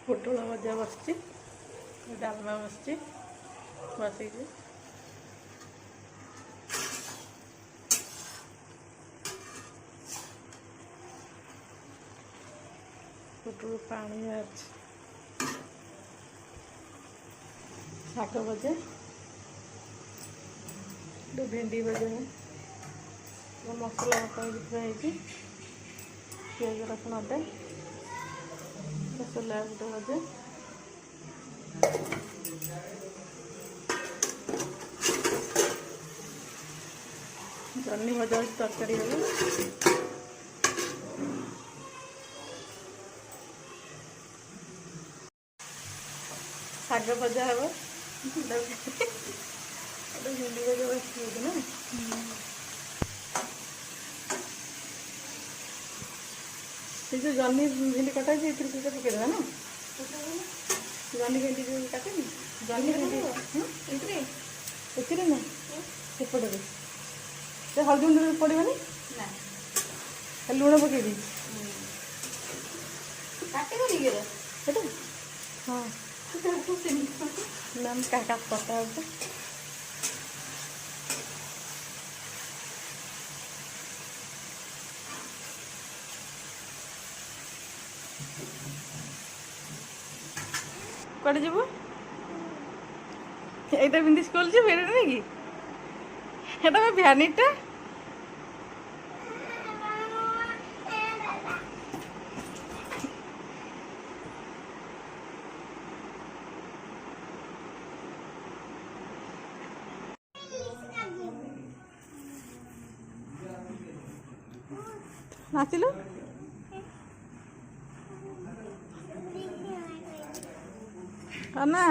ପୋଟଳ ଭଜା ବସିଛି, ଡାଲମା ବସିଛି, ବସିକି ପୋଟଳ ପାଣି ଅଛି, ଶାଗ ଭଜା, ଭେଣ୍ଡି ଭଜା, ମସଲା ମସଲା ହେଇଛି, ପିଆଜ ରସୁଣ ଅଦା, ସୋଲା ଗୋଟେ ଭଜା, ଜହ୍ନି ଭଜା ହେଉଛି, ତରକାରୀ ହେବ, ଶାଗ ଭଜା ହେବ, ଭେଣ୍ଡି ଭଜା ବସିଛି ନା। ସେ ଯେଉଁ ଜହ୍ନି ଭେଣ୍ଡି କଟା ହେଇଛି ଏଥିରେ ସେଇଟା ପକେଇଦେବା ନା, ଜହ୍ନି ଭେଣ୍ଡି ଯେଉଁ କାଟେନି, ଜହ୍ନି ଭେଣ୍ଡି ଏଥିରେ ନା ସେପଟରେ ସେ ହଳଦୀ ଗୁଣ୍ଡ ପଡ଼ିବନି ନା, ଲୁଣ ପକେଇ ଦେଇଛି ସେଟା ହଁ ନା କଟା ହେଉଛି। କୁଆଡ଼େ ଯିବୁ? এইটা পিন্ধি স্কুল ଯିବୁ ଏଇଟା ନାଇଁ କି? এটা ବା ଭ୍ୟାନିଟଟା। ଆସିଲୁ ନା